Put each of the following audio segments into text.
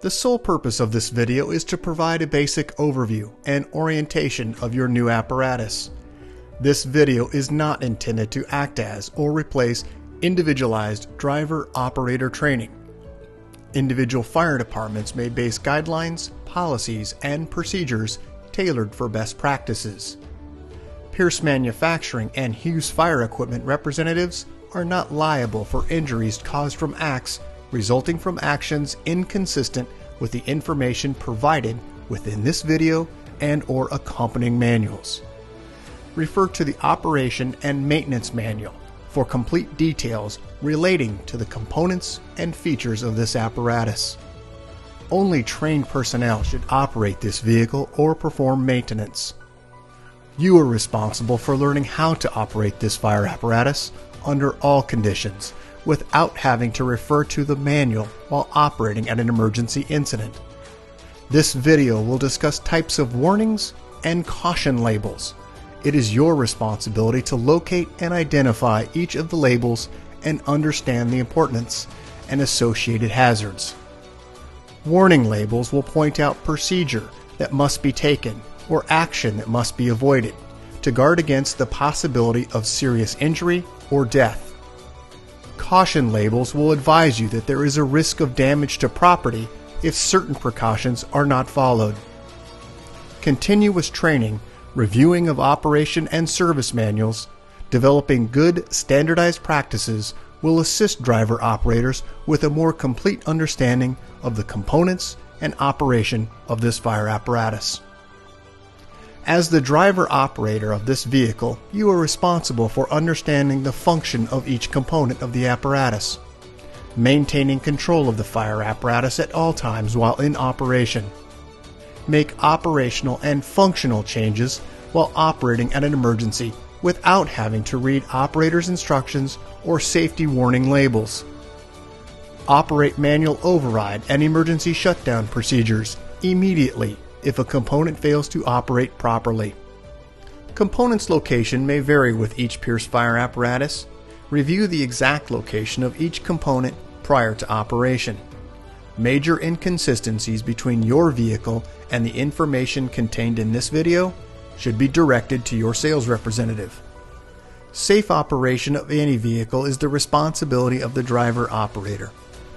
The sole purpose of this video is to provide a basic overview and orientation of your new apparatus. This video is not intended to act as or replace individualized driver-operator training. Individual fire departments may base guidelines, policies, and procedures tailored for best practices. Pierce Manufacturing and Hughes Fire Equipment representatives are not liable for injuries caused from acts resulting from actions inconsistent with the information provided within this video and/or accompanying manuals. Refer to the Operation and Maintenance Manual for complete details relating to the components and features of this apparatus. Only trained personnel should operate this vehicle or perform maintenance. You are responsible for learning how to operate this fire apparatus under all conditions without having to refer to the manual while operating at an emergency incident. This video will discuss types of warnings and caution labels. It is your responsibility to locate and identify each of the labels and understand the importance and associated hazards. Warning labels will point out procedure that must be taken or action that must be avoided to guard against the possibility of serious injury or death. Caution labels will advise you that there is a risk of damage to property if certain precautions are not followed. Continuous training, reviewing of operation and service manuals, developing good standardized practices will assist driver operators with a more complete understanding of the components and operation of this fire apparatus. As the driver operator of this vehicle, you are responsible for understanding the function of each component of the apparatus, maintaining control of the fire apparatus at all times while in operation. Make operational and functional changes while operating at an emergency without having to read operator's instructions or safety warning labels. Operate manual override and emergency shutdown procedures immediately if a component fails to operate properly. Components location may vary with each Pierce fire apparatus. Review the exact location of each component prior to operation. Major inconsistencies between your vehicle and the information contained in this video should be directed to your sales representative. Safe operation of any vehicle is the responsibility of the driver operator.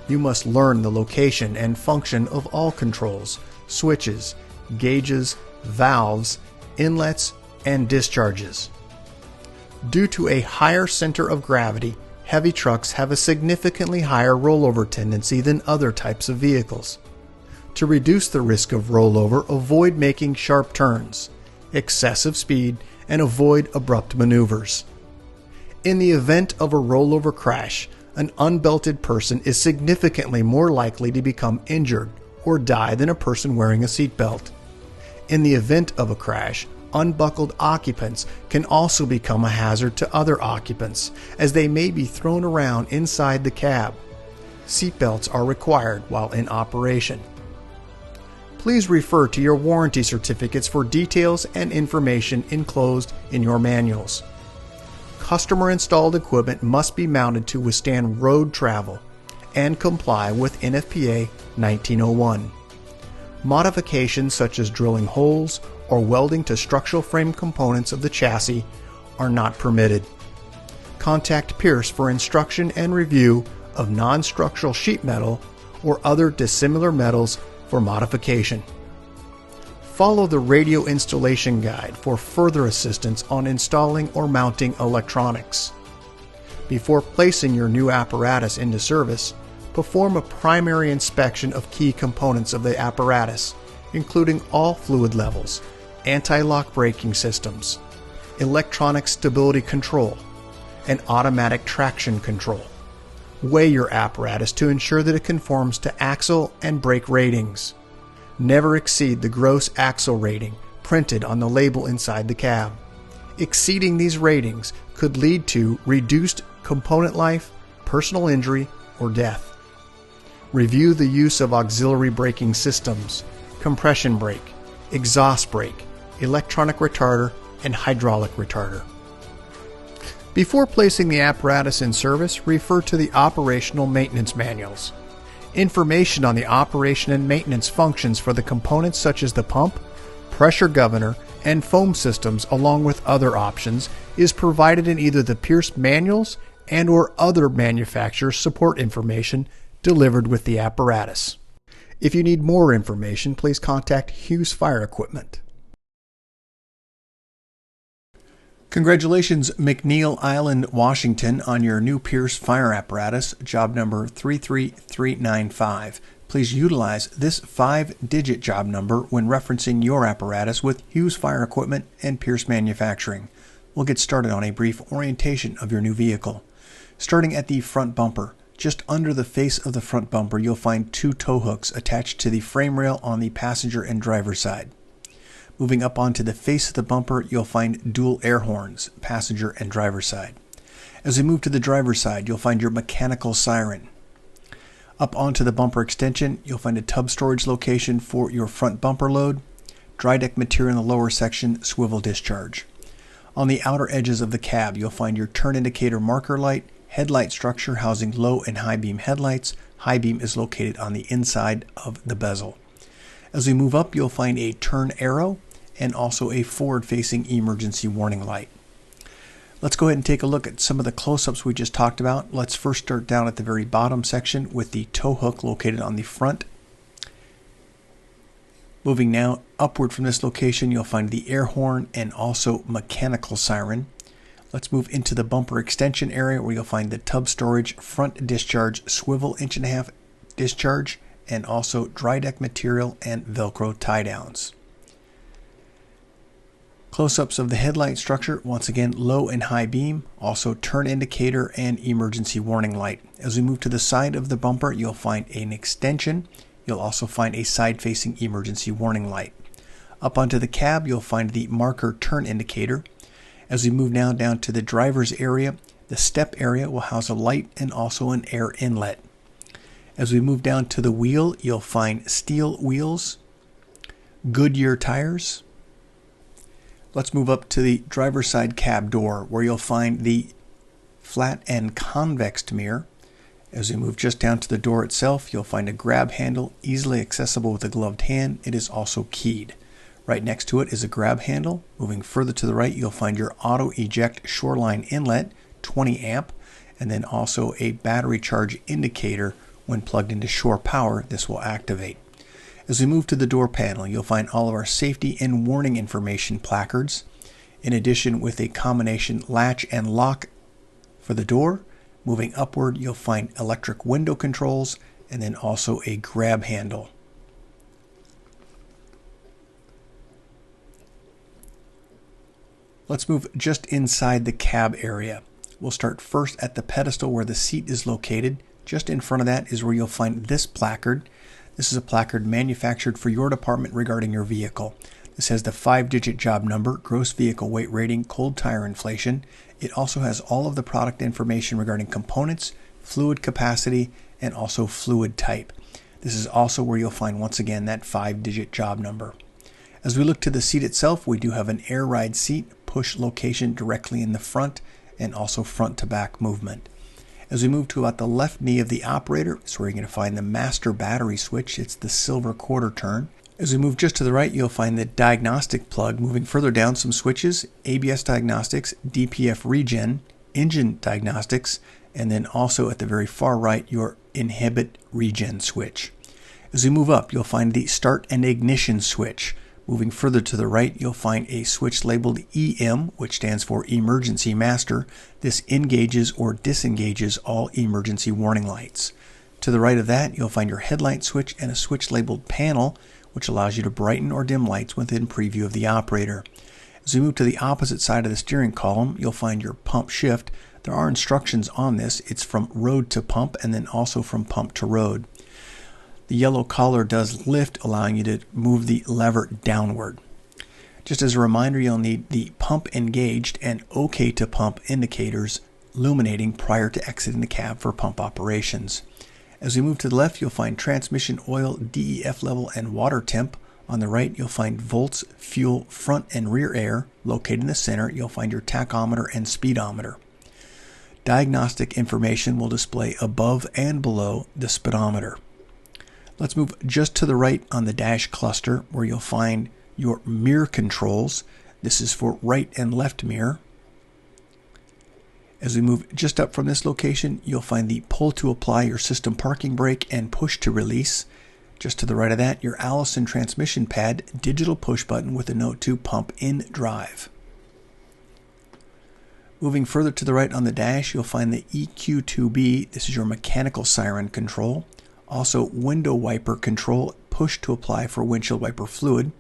You must learn the location and function of all controls, switches, gauges, valves, inlets, and discharges. Due to a higher center of gravity, heavy trucks have a significantly higher rollover tendency than other types of vehicles. To reduce the risk of rollover, avoid making sharp turns, excessive speed, and avoid abrupt maneuvers. In the event of a rollover crash, an unbelted person is significantly more likely to become injured or die than a person wearing a seatbelt. In the event of a crash, unbuckled occupants can also become a hazard to other occupants, as they may be thrown around inside the cab. Seatbelts are required while in operation. Please refer to your warranty certificates for details and information enclosed in your manuals. Customer-installed equipment must be mounted to withstand road travel and comply with NFPA 1901. Modifications such as drilling holes or welding to structural frame components of the chassis are not permitted. Contact Pierce for instruction and review of non-structural sheet metal or other dissimilar metals for modification. Follow the radio installation guide for further assistance on installing or mounting electronics. Before placing your new apparatus into service, perform a primary inspection of key components of the apparatus, including all fluid levels, anti-lock braking systems, electronic stability control, and automatic traction control. Weigh your apparatus to ensure that it conforms to axle and brake ratings. Never exceed the gross axle rating printed on the label inside the cab. Exceeding these ratings could lead to reduced component life, personal injury, or death. Review the use of auxiliary braking systems, compression brake, exhaust brake, electronic retarder, and hydraulic retarder. Before placing the apparatus in service, refer to the operational maintenance manuals. Information on the operation and maintenance functions for the components such as the pump, pressure governor, and foam systems, along with other options, is provided in either the Pierce manuals and/or other manufacturer support information delivered with the apparatus. If you need more information, please contact Hughes Fire Equipment. Congratulations, McNeil Island, Washington, on your new Pierce fire apparatus, job number 33395. Please utilize this 5-digit job number when referencing your apparatus with Hughes Fire Equipment and Pierce Manufacturing. We'll get started on a brief orientation of your new vehicle. Starting at the front bumper, just under the face of the front bumper, you'll find 2 tow hooks attached to the frame rail on the passenger and driver side. Moving up onto the face of the bumper, you'll find dual air horns, passenger and driver side. As we move to the driver's side, you'll find your mechanical siren. Up onto the bumper extension, you'll find a tub storage location for your front bumper load, dry deck material in the lower section, swivel discharge. On the outer edges of the cab, you'll find your turn indicator marker light, headlight structure housing low and high beam headlights. High beam is located on the inside of the bezel. As we move up, you'll find a turn arrow and also a forward-facing emergency warning light. Let's go ahead and take a look at some of the close-ups we just talked about. Let's first start down at the very bottom section with the tow hook located on the front. Moving now upward from this location, you'll find the air horn and also mechanical siren. Let's move into the bumper extension area where you'll find the tub storage, front discharge, swivel 1.5" discharge, and also dry deck material and Velcro tie downs. Close-ups of the headlight structure, once again low and high beam, also turn indicator and emergency warning light. As we move to the side of the bumper, you'll find an extension. You'll also find a side-facing emergency warning light. Up onto the cab, you'll find the marker turn indicator. As we move now down to the driver's area, the step area will house a light and also an air inlet. As we move down to the wheel, you'll find steel wheels, Goodyear tires. Let's move up to the driver's side cab door where you'll find the flat and convex mirror. As we move just down to the door itself, you'll find a grab handle easily accessible with a gloved hand. It is also keyed. Right next to it is a grab handle. Moving further to the right, you'll find your auto eject shoreline inlet, 20 amp, and then also a battery charge indicator. When plugged into shore power, this will activate. As we move to the door panel, you'll find all of our safety and warning information placards, in addition with a combination latch and lock for the door. Moving upward, you'll find electric window controls and then also a grab handle. Let's move just inside the cab area. We'll start first at the pedestal where the seat is located. Just in front of that is where you'll find this placard. This is a placard manufactured for your department regarding your vehicle. This has the 5-digit job number, gross vehicle weight rating, cold tire inflation. It also has all of the product information regarding components, fluid capacity, and also fluid type. This is also where you'll find, once again, that 5-digit job number. As we look to the seat itself, we do have an air ride seat, push location directly in the front, and also front to back movement. As we move to about the left knee of the operator, it's where you're going to find the master battery switch. It's the silver quarter turn. As we move just to the right, you'll find the diagnostic plug. Moving further down, some switches, ABS diagnostics, DPF regen, engine diagnostics, and then also at the very far right, your inhibit regen switch. As we move up, you'll find the start and ignition switch. Moving further to the right, you'll find a switch labeled EM, which stands for Emergency Master. This engages or disengages all emergency warning lights. To the right of that, you'll find your headlight switch and a switch labeled Panel, which allows you to brighten or dim lights within preview of the operator. As we move to the opposite side of the steering column, you'll find your pump shift. There are instructions on this. It's from road to pump and then also from pump to road. The yellow collar does lift, allowing you to move the lever downward. Just as a reminder, you'll need the pump engaged and OK to pump indicators illuminating prior to exiting the cab for pump operations. As we move to the left, you'll find transmission oil, DEF level, and water temp. On the right, you'll find volts, fuel, front and rear air. Located in the center, you'll find your tachometer and speedometer. Diagnostic information will display above and below the speedometer. Let's move just to the right on the dash cluster where you'll find your mirror controls. This is for right and left mirror. As we move just up from this location, you'll find the pull to apply your system parking brake and push to release. Just to the right of that, your Allison transmission pad, digital push button with a note to pump in drive. Moving further to the right on the dash, you'll find the EQ2B. This is your mechanical siren control. Also window wiper control, push to apply for windshield wiper fluid.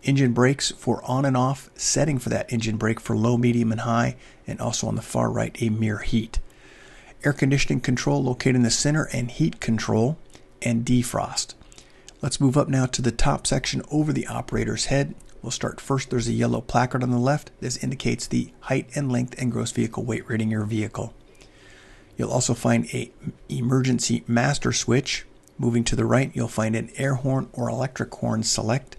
Engine brakes for on and off, setting for that engine brake for low, medium, and high, and also on the far right, a mirror heat. Air conditioning control located in the center, and heat control and defrost. Let's move up now to the top section over the operator's head. We'll start first. There's a yellow placard on the left. This indicates the height and length and gross vehicle weight rating of your vehicle. You'll also find a emergency master switch. Moving to the right, you'll find an air horn or electric horn select,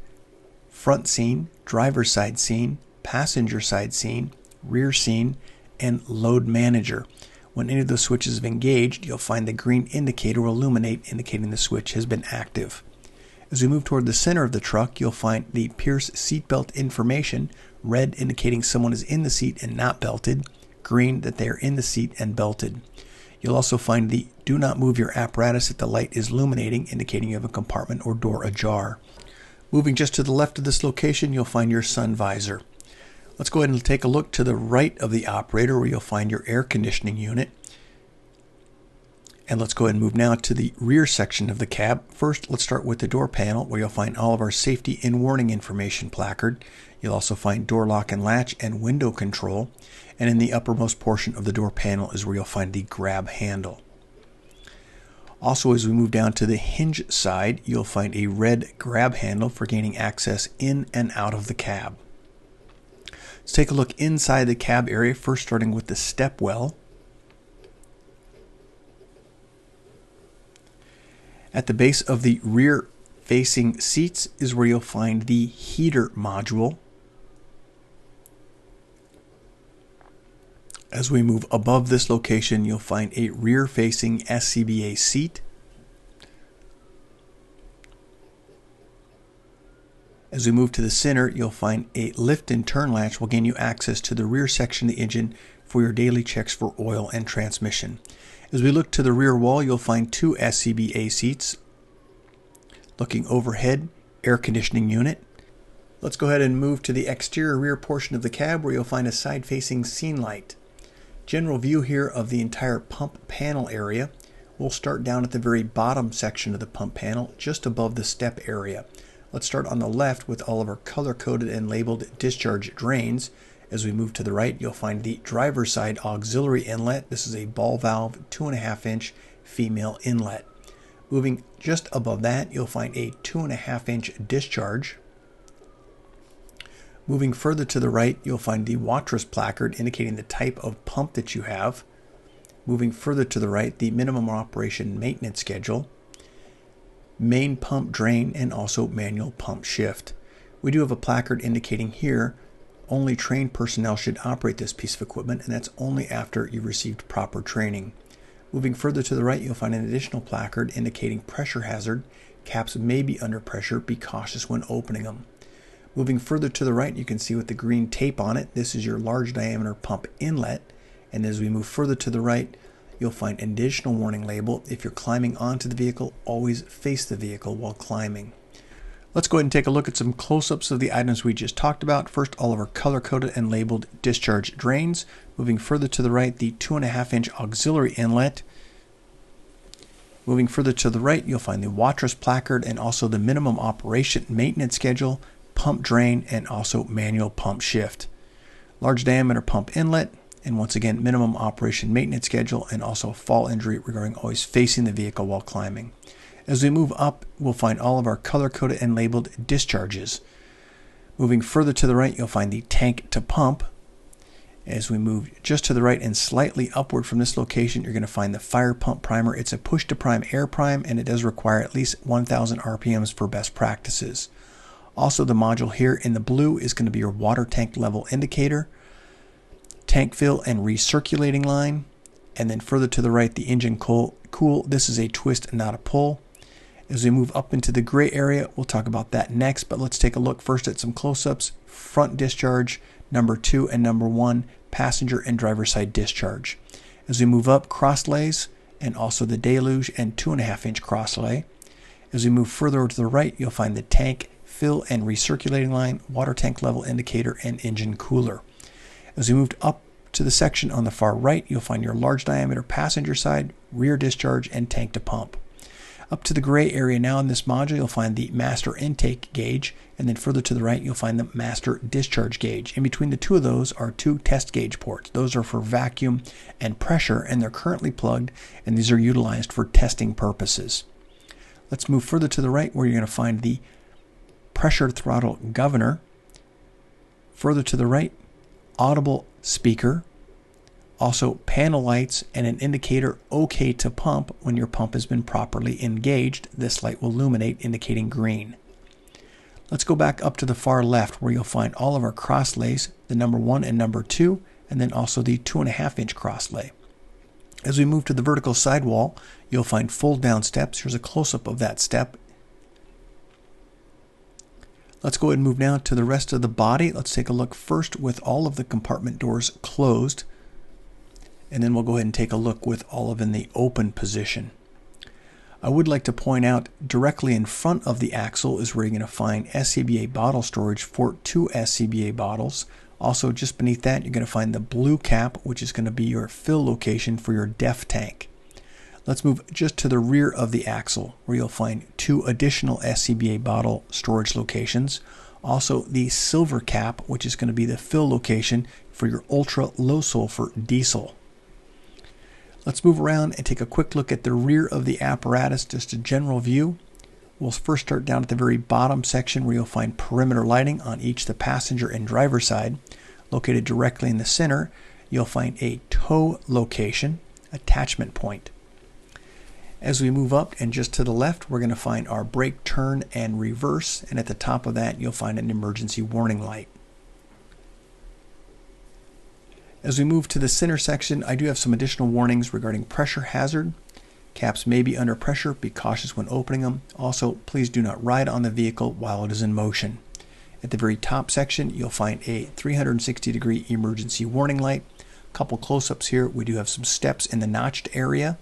front scene, driver's side scene, passenger side scene, rear scene, and load manager. When any of those switches have engaged, you'll find the green indicator will illuminate, indicating the switch has been active. As we move toward the center of the truck, you'll find the Pierce seatbelt information, red indicating someone is in the seat and not belted, green that they are in the seat and belted. You'll also find the do not move your apparatus if the light is illuminating, indicating you have a compartment or door ajar. Moving just to the left of this location, you'll find your sun visor. Let's go ahead and take a look to the right of the operator where you'll find your air conditioning unit. And let's go ahead and move now to the rear section of the cab. First, let's start with the door panel where you'll find all of our safety and warning information placard. You'll also find door lock and latch and window control. And in the uppermost portion of the door panel is where you'll find the grab handle. Also, as we move down to the hinge side, you'll find a red grab handle for gaining access in and out of the cab. Let's take a look inside the cab area, first starting with the step well. At the base of the rear-facing seats is where you'll find the heater module. As we move above this location, you'll find a rear-facing SCBA seat. As we move to the center, you'll find a lift and turn latch will gain you access to the rear section of the engine for your daily checks for oil and transmission. As we look to the rear wall, you'll find two SCBA seats. Looking overhead, air conditioning unit. Let's go ahead and move to the exterior rear portion of the cab where you'll find a side-facing scene light. General view here of the entire pump panel area. We'll start down at the very bottom section of the pump panel, just above the step area. Let's start on the left with all of our color-coded and labeled discharge drains. As we move to the right, you'll find the driver's side auxiliary inlet. This is a ball valve, 2.5-inch female inlet. Moving just above that, you'll find a 2.5-inch discharge. Moving further to the right, you'll find the Watrous placard indicating the type of pump that you have. Moving further to the right, the minimum operation maintenance schedule, main pump drain, and also manual pump shift. We do have a placard indicating here only trained personnel should operate this piece of equipment, and that's only after you've received proper training. Moving further to the right, you'll find an additional placard indicating pressure hazard. Caps may be under pressure. Be cautious when opening them. Moving further to the right, you can see with the green tape on it, this is your large diameter pump inlet. And as we move further to the right, you'll find an additional warning label. If you're climbing onto the vehicle, always face the vehicle while climbing. Let's go ahead and take a look at some close-ups of the items we just talked about. First, all of our color-coded and labeled discharge drains. Moving further to the right, the 2.5-inch auxiliary inlet. Moving further to the right, you'll find the Watrous placard and also the minimum operation maintenance schedule, pump drain, and also manual pump shift. Large diameter pump inlet, and once again, minimum operation maintenance schedule, and also fall injury regarding always facing the vehicle while climbing. As we move up, we'll find all of our color-coded and labeled discharges. Moving further to the right, you'll find the tank to pump. As we move just to the right and slightly upward from this location, you're going to find the fire pump primer. It's a push-to-prime air prime, and it does require at least 1,000 RPMs for best practices. Also, the module here in the blue is going to be your water tank level indicator, tank fill and recirculating line, and then further to the right, the engine cool. This is a twist, not a pull. As we move up into the gray area, we'll talk about that next, but let's take a look first at some close-ups. Front discharge, number 2 and number 1, passenger and driver side discharge. As we move up, cross lays, and also the deluge and 2.5-inch cross lay. As we move further to the right, you'll find the tank, fill and recirculating line, water tank level indicator, and engine cooler. As we moved up to the section on the far right, you'll find your large diameter passenger side, rear discharge, and tank to pump. Up to the gray area now in this module, you'll find the master intake gauge, and then further to the right, you'll find the master discharge gauge. In between the two of those are 2 test gauge ports. Those are for vacuum and pressure, and they're currently plugged, and these are utilized for testing purposes. Let's move further to the right, where you're going to find the pressure throttle governor. Further to the right, audible speaker. Also panel lights and an indicator OK to pump. When your pump has been properly engaged, this light will illuminate indicating green. Let's go back up to the far left, where you'll find all of our cross lays, the number 1 and number 2, and then also the 2.5-inch cross lay. As we move to the vertical sidewall, you'll find fold down steps. Here's a close-up of that step. Let's go ahead and move now to the rest of the body. Let's take a look first with all of the compartment doors closed, and then we'll go ahead and take a look with all of in the open position. I would like to point out directly in front of the axle is where you're going to find SCBA bottle storage for 2 SCBA bottles. Also just beneath that, you're going to find the blue cap, which is going to be your fill location for your DEF tank. Let's move just to the rear of the axle, where you'll find 2 additional SCBA bottle storage locations. Also the silver cap, which is going to be the fill location for your ultra low sulfur diesel. Let's move around and take a quick look at the rear of the apparatus, just a general view. We'll first start down at the very bottom section, where you'll find perimeter lighting on each the passenger and driver side. Located directly in the center, you'll find a tow location, attachment point. As we move up and just to the left, we're going to find our brake, turn, and reverse, and at the top of that, you'll find an emergency warning light. As we move to the center section, I do have some additional warnings regarding pressure hazard. Caps may be under pressure. Be cautious when opening them. Also, please do not ride on the vehicle while it is in motion. At the very top section, you'll find a 360-degree emergency warning light. A couple close-ups here. We do have some steps in the notched area.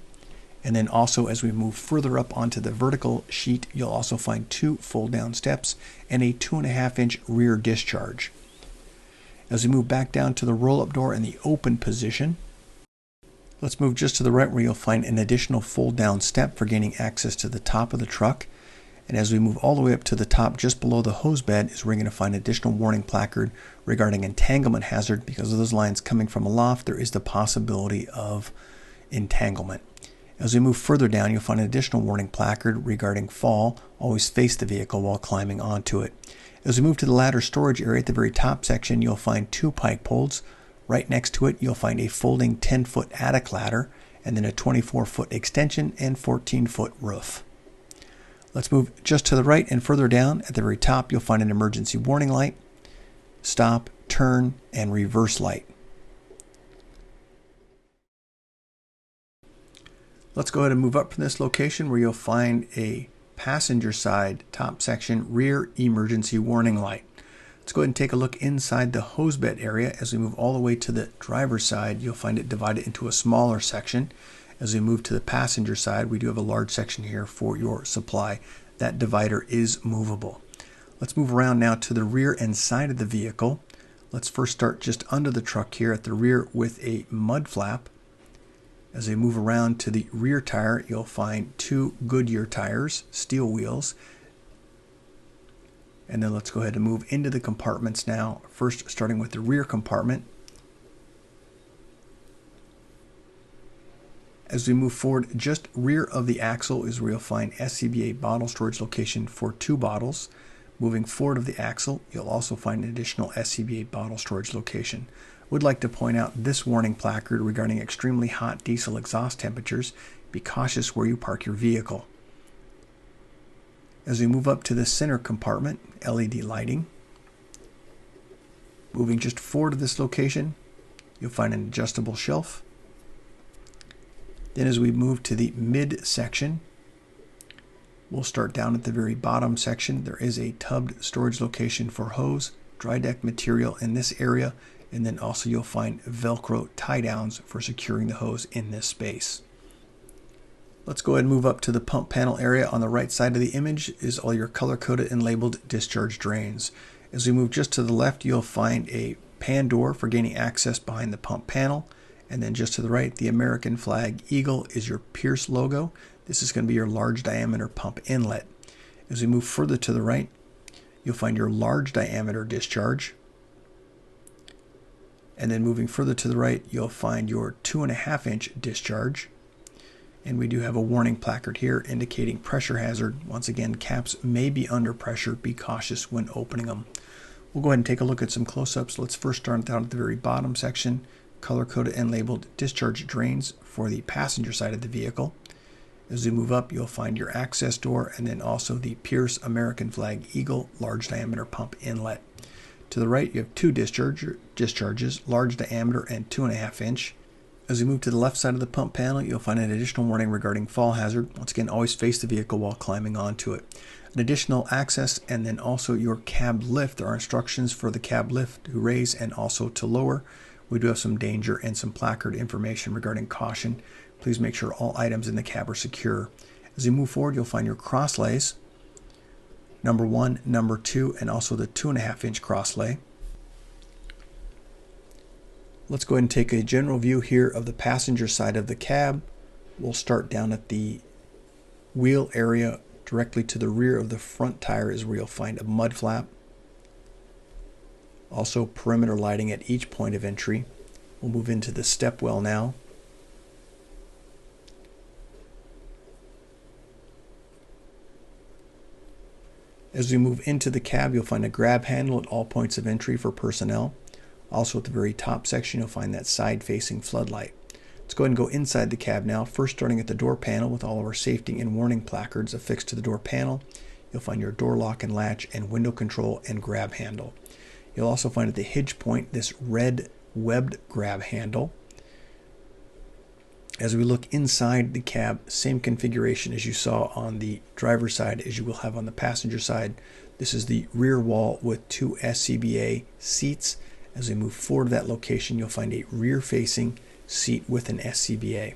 And then also, as we move further up onto the vertical sheet, you'll also find 2 fold-down steps and a 2.5-inch rear discharge. As we move back down to the roll-up door in the open position, let's move just to the right, where you'll find an additional fold-down step for gaining access to the top of the truck. And as we move all the way up to the top, just below the hose bed, is where you're going to find additional warning placard regarding entanglement hazard. Because of those lines coming from aloft, there is the possibility of entanglement. As we move further down, you'll find an additional warning placard regarding fall. Always face the vehicle while climbing onto it. As we move to the ladder storage area at the very top section, you'll find 2 pike poles. Right next to it, you'll find a folding 10-foot attic ladder, and then a 24-foot extension and 14-foot roof. Let's move just to the right and further down. At the very top, you'll find an emergency warning light, stop, turn, and reverse light. Let's go ahead and move up from this location, where you'll find a passenger side top section rear emergency warning light. Let's go ahead and take a look inside the hose bed area. As we move all the way to the driver's side, you'll find it divided into a smaller section. As we move to the passenger side, we do have a large section here for your supply. That divider is movable. Let's move around now to the rear and side of the vehicle. Let's first start just under the truck here at the rear with a mud flap. As we move around to the rear tire, you'll find 2 Goodyear tires, steel wheels. And then let's go ahead and move into the compartments now, first starting with the rear compartment. As we move forward, just rear of the axle is where you'll find SCBA bottle storage location for 2 bottles. Moving forward of the axle, you'll also find an additional SCBA bottle storage location. Would like to point out this warning placard regarding extremely hot diesel exhaust temperatures. Be cautious where you park your vehicle. As we move up to the center compartment, LED lighting. Moving just forward to this location, you'll find an adjustable shelf. Then as we move to the mid section, We'll start down at the very bottom section. There is a tubbed storage location for hose, dry deck material in this area, and then also you'll find Velcro tie downs for securing the hose in this space. Let's go ahead and move up to the pump panel area. On the right side of the image is all your color-coded and labeled discharge drains. As we move just to the left, you'll find a pan door for gaining access behind the pump panel. And then just to the right, the American flag eagle is your Pierce logo. This is going to be your large diameter pump inlet. As we move further to the right, you'll find your large diameter discharge. And then moving further to the right, you'll find your 2.5-inch discharge. And we do have a warning placard here indicating pressure hazard. Once again, caps may be under pressure. Be cautious when opening them. We'll go ahead and take a look at some close-ups. Let's first start down at the very bottom section. Color-coded and labeled discharge drains for the passenger side of the vehicle. As we move up, you'll find your access door and then also the Pierce American flag eagle large diameter pump inlet. To the right, you have two discharges, large diameter and 2.5-inch. As we move to the left side of the pump panel, you'll find an additional warning regarding fall hazard. Once again, always face the vehicle while climbing onto it. An additional access and then also your cab lift. There are instructions for the cab lift to raise and also to lower. We do have some danger and some placard information regarding caution. Please make sure all items in the cab are secure. As you move forward, you'll find your cross lays, number 1, number 2, and also the 2.5-inch cross lay. Let's go ahead and take a general view here of the passenger side of the cab. We'll start down at the wheel area. Directly to the rear of the front tire is where you'll find a mud flap. Also perimeter lighting at each point of entry. We'll move into the step well now. As we move into the cab, you'll find a grab handle at all points of entry for personnel. Also at the very top section, you'll find that side-facing floodlight. Let's go ahead and go inside the cab now. First starting at the door panel with all of our safety and warning placards affixed to the door panel. You'll find your door lock and latch and window control and grab handle. You'll also find at the hinge point this red webbed grab handle. As we look inside the cab, same configuration as you saw on the driver's side as you will have on the passenger side. This is the rear wall with 2 SCBA seats. As we move forward to that location, you'll find a rear-facing seat with an SCBA.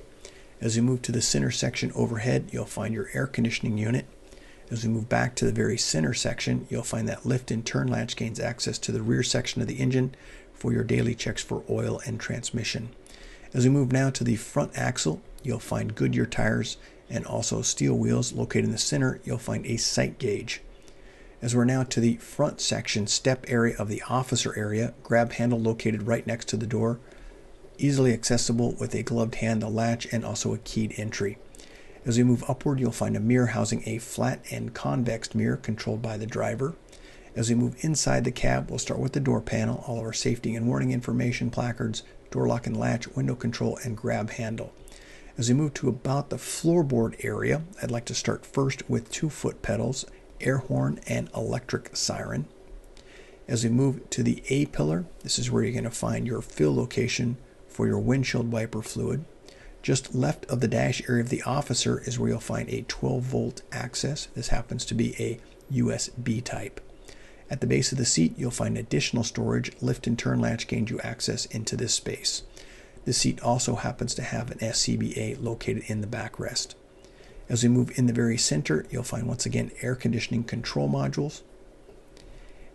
As we move to the center section overhead, you'll find your air conditioning unit. As we move back to the very center section, you'll find that lift and turn latch gains access to the rear section of the engine for your daily checks for oil and transmission. As we move now to the front axle, you'll find Goodyear tires and also steel wheels. Located in the center, you'll find a sight gauge. As we're now to the front section step area of the officer area, grab handle located right next to the door, easily accessible with a gloved hand, the latch, and also a keyed entry. As we move upward, you'll find a mirror housing a flat and convex mirror controlled by the driver. As we move inside the cab, we'll start with the door panel, all of our safety and warning information placards, door lock and latch, window control, and grab handle. As we move to about the floorboard area, I'd like to start first with 2 foot pedals, air horn, and electric siren. As we move to the A-pillar, this is where you're going to find your fill location for your windshield wiper fluid. Just left of the dash area of the officer is where you'll find a 12-volt access. This happens to be a USB type. At the base of the seat, you'll find additional storage. Lift and turn latch gains you access into this space. The seat also happens to have an SCBA located in the backrest. As we move in the very center, you'll find once again air conditioning control modules.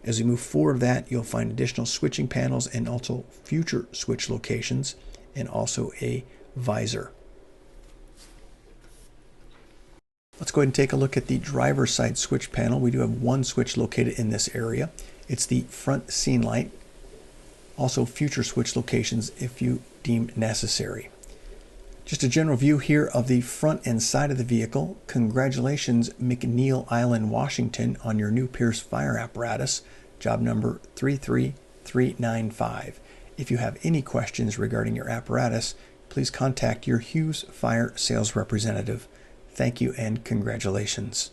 As we move forward of that, you'll find additional switching panels and also future switch locations and also a visor. Let's go ahead and take a look at the driver's side switch panel. We do have 1 switch located in this area. It's the front scene light. Also future switch locations if you deem necessary. Just a general view here of the front and side of the vehicle. Congratulations, McNeil Island, Washington, on your new Pierce fire apparatus, job number 33395. If you have any questions regarding your apparatus, please contact your Hughes Fire sales representative. Thank you and congratulations.